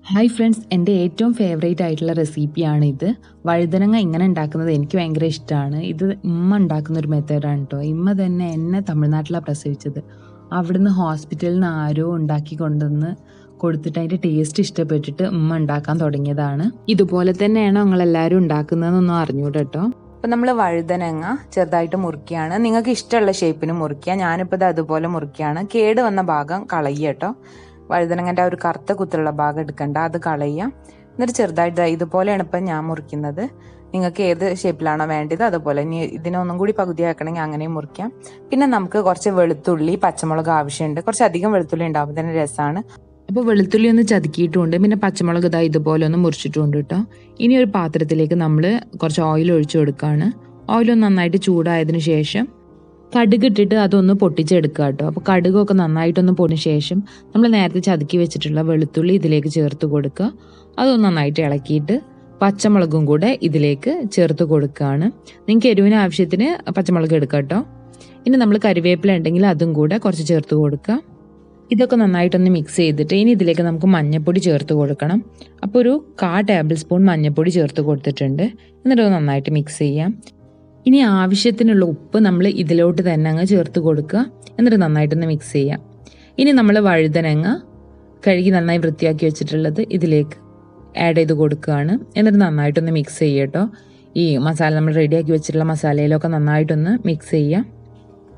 Hi friends, എൻ്റെ ഏറ്റവും favourite ആയിട്ടുള്ള റെസിപ്പിയാണ് ഇത്. വഴുതനങ്ങ ഇങ്ങനെ ഉണ്ടാക്കുന്നത് എനിക്ക് ഭയങ്കര ഇഷ്ടമാണ്. ഇത് ഉമ്മ ഉണ്ടാക്കുന്നൊരു മെത്തേഡാണ് കേട്ടോ. ഉമ്മ തന്നെ എന്നെ തമിഴ്നാട്ടിലാണ് പ്രസവിച്ചത്. അവിടുന്ന് ഹോസ്പിറ്റലിൽ നിന്ന് ആരോ ഉണ്ടാക്കി കൊണ്ടുവന്ന് കൊടുത്തിട്ട് അതിൻ്റെ ടേസ്റ്റ് ഇഷ്ടപ്പെട്ടിട്ട് ഉമ്മ ഉണ്ടാക്കാൻ തുടങ്ങിയതാണ്. ഇതുപോലെ തന്നെയാണോ നിങ്ങളെല്ലാവരും ഉണ്ടാക്കുന്നതെന്നൊന്നും അറിഞ്ഞൂടെ കേട്ടോ. അപ്പം നമ്മൾ വഴുതനങ്ങ ചെറുതായിട്ട് മുറിക്കുകയാണ്. നിങ്ങൾക്ക് ഇഷ്ടമുള്ള ഷേപ്പിന് മുറിക്കുക. ഞാനിപ്പോൾ ഇത് അതുപോലെ മുറിക്കുകയാണ്. കേട് വന്ന ഭാഗം കളയുക കേട്ടോ. വഴുതനങ്ങൻ്റെ ആ ഒരു കറുത്ത കുത്തുള്ള ഭാഗം എടുക്കണ്ട, അത് കളയുക. എന്നിട്ട് ചെറുതായിട്ട് ഇതുപോലെയാണ് ഇപ്പം ഞാൻ മുറിക്കുന്നത്. നിങ്ങൾക്ക് ഏത് ഷേപ്പിലാണോ വേണ്ടത് അതുപോലെ. ഇനി ഇതിനൊന്നും കൂടി പകുതി ആക്കണമെങ്കിൽ അങ്ങനെയും മുറിക്കാം. പിന്നെ നമുക്ക് കുറച്ച് വെളുത്തുള്ളി, പച്ചമുളക് ആവശ്യമുണ്ട്. കുറച്ചധികം വെളുത്തുള്ളി ഉണ്ടാകുമ്പോൾ തന്നെ രസമാണ്. അപ്പോൾ വെളുത്തുള്ളി ഒന്ന് ചതുക്കിയിട്ടുമുണ്ട്, പിന്നെ പച്ചമുളക് ഇതാ ഇതുപോലെ ഒന്ന് മുറിച്ചിട്ടുണ്ട് കേട്ടോ. ഇനി ഒരു പാത്രത്തിലേക്ക് നമ്മൾ കുറച്ച് ഓയിൽ ഒഴിച്ചു കൊടുക്കുകയാണ്. ഓയിലൊന്ന് നന്നായിട്ട് ചൂടായതിനു ശേഷം കടുക് ഇട്ടിട്ട് അതൊന്ന് പൊട്ടിച്ചെടുക്കുക കേട്ടോ. അപ്പോൾ കടുകൊക്കെ നന്നായിട്ടൊന്ന് പൊടിഞ്ഞ ശേഷം നമ്മൾ നേരത്തെ ചതുക്കി വെച്ചിട്ടുള്ള വെളുത്തുള്ളി ഇതിലേക്ക് ചേർത്ത് കൊടുക്കുക. അതൊന്ന് നന്നായിട്ട് ഇളക്കിയിട്ട് പച്ചമുളകും കൂടെ ഇതിലേക്ക് ചേർത്ത് കൊടുക്കുകയാണ്. നിങ്ങൾക്ക് എരിവിന് ആവശ്യത്തിന് പച്ചമുളക് എടുക്കുക കേട്ടോ. ഇനി നമ്മൾ കരിവേപ്പില ഉണ്ടെങ്കിൽ അതും കൂടെ കുറച്ച് ചേർത്ത് കൊടുക്കുക. ഇതൊക്കെ നന്നായിട്ടൊന്ന് മിക്സ് ചെയ്തിട്ട് ഇനി ഇതിലേക്ക് നമുക്ക് മഞ്ഞൾപ്പൊടി ചേർത്ത് കൊടുക്കണം. അപ്പോൾ ഒരു 1/4 ടേബിൾ സ്പൂൺ മഞ്ഞൾപ്പൊടി ചേർത്ത് കൊടുത്തിട്ടുണ്ട്. എന്നിട്ട് നന്നായിട്ട് മിക്സ് ചെയ്യാം. ഇനി ആവശ്യത്തിനുള്ള ഉപ്പ് നമ്മൾ ഇതിലോട്ട് തന്നെ അങ്ങ് ചേർത്ത് കൊടുക്കുക. എന്നിട്ട് നന്നായിട്ടൊന്ന് മിക്സ് ചെയ്യാം. ഇനി നമ്മൾ വഴുതനങ്ങ കഴുകി നന്നായി വൃത്തിയാക്കി വെച്ചിട്ടുള്ളത് ഇതിലേക്ക് ആഡ് ചെയ്ത് കൊടുക്കുകയാണ്. എന്നിട്ട് നന്നായിട്ടൊന്ന് മിക്സ് ചെയ്യുക കേട്ടോ. ഈ മസാല നമ്മൾ റെഡിയാക്കി വെച്ചിട്ടുള്ള മസാലയിലൊക്കെ നന്നായിട്ടൊന്ന് മിക്സ് ചെയ്യാം.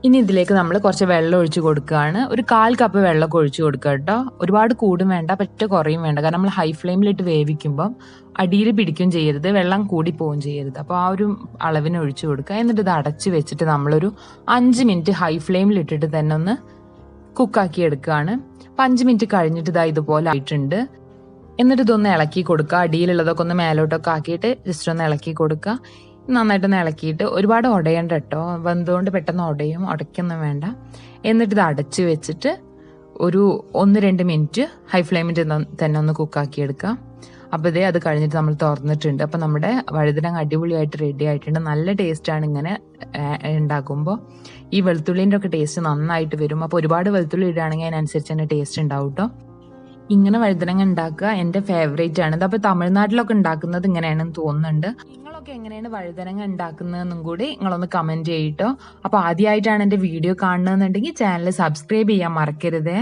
ഇനി ഇതിലേക്ക് നമ്മൾ കുറച്ച് വെള്ളം ഒഴിച്ച് കൊടുക്കുകയാണ്. ഒരു 1/4 കപ്പ് വെള്ളമൊക്കെ ഒഴിച്ച് കൊടുക്കുക കേട്ടോ. ഒരുപാട് കൂടും വേണ്ട, പറ്റ കുറയും വേണ്ട. കാരണം നമ്മൾ ഹൈ ഫ്ലെയിമിലിട്ട് വേവിക്കുമ്പം അടിയിൽ പിടിക്കുകയും ചെയ്യരുത്, വെള്ളം കൂടി പോവുകയും ചെയ്യരുത്. അപ്പോൾ ആ ഒരു അളവിന് ഒഴിച്ചു കൊടുക്കുക. എന്നിട്ട് ഇത് അടച്ച് വെച്ചിട്ട് നമ്മളൊരു 5 മിനിറ്റ് ഹൈ ഫ്ലെയിമിലിട്ടിട്ട് തന്നെ ഒന്ന് കുക്കാക്കി എടുക്കുകയാണ്. അപ്പം 5 മിനിറ്റ് കഴിഞ്ഞിട്ട് ഇതാ ഇതുപോലെ ആയിട്ടുണ്ട്. എന്നിട്ട് ഇതൊന്ന് ഇളക്കി കൊടുക്കുക. അടിയിലുള്ളതൊക്കെ ഒന്ന് മേലോട്ടൊക്കെ ആക്കിയിട്ട് ജസ്റ്റ് ഒന്ന് ഇളക്കി കൊടുക്കുക. നന്നായിട്ടൊന്ന് ഇളക്കിയിട്ട് ഒരുപാട് ഉടയണ്ട കേട്ടോ. വെന്തുകൊണ്ട് പെട്ടെന്ന് ഉടയ്ക്കൊന്നും വേണ്ട. എന്നിട്ട് ഇത് അടച്ച് വെച്ചിട്ട് ഒരു 1-2 മിനിറ്റ് ഹൈ ഫ്ലെയിമിൽ തന്നെ ഒന്ന് കുക്കാക്കി എടുക്കുക. അപ്പോൾ ഇതേ അത് കഴിഞ്ഞിട്ട് നമ്മൾ തുറന്നിട്ടുണ്ട്. അപ്പോൾ നമ്മുടെ വഴുതനങ്ങ അടിപൊളിയായിട്ട് റെഡി ആയിട്ടുണ്ട്. നല്ല ടേസ്റ്റാണ് ഇങ്ങനെ ഉണ്ടാക്കുമ്പോൾ. ഈ വെളുത്തുള്ളിൻ്റെ ഒക്കെ ടേസ്റ്റ് നന്നായിട്ട് വരും. അപ്പോൾ ഒരുപാട് വെളുത്തുള്ളി ഇടുകയാണെങ്കിൽ അതിനനുസരിച്ച് തന്നെ ടേസ്റ്റ് ഉണ്ടാവും കേട്ടോ. ഇങ്ങനെ വഴുതനങ്ങ ഉണ്ടാക്കുക എൻ്റെ ഫേവറേറ്റ് ആണ്. അപ്പോൾ തമിഴ്നാട്ടിലൊക്കെ ഉണ്ടാക്കുന്നത് ഇങ്ങനെയാണെന്ന് തോന്നുന്നുണ്ട്. നിങ്ങളൊക്കെ എങ്ങനെയാണ് വഴുതനങ്ങ ഉണ്ടാക്കുന്നതെന്നും കൂടി നിങ്ങളൊന്ന് കമൻറ്റ് ചെയ്യട്ടോ. അപ്പോൾ ആദ്യമായിട്ടാണ് എൻ്റെ വീഡിയോ കാണുന്നതെന്നുണ്ടെങ്കിൽ ചാനൽ സബ്സ്ക്രൈബ് ചെയ്യാൻ മറക്കരുതേ.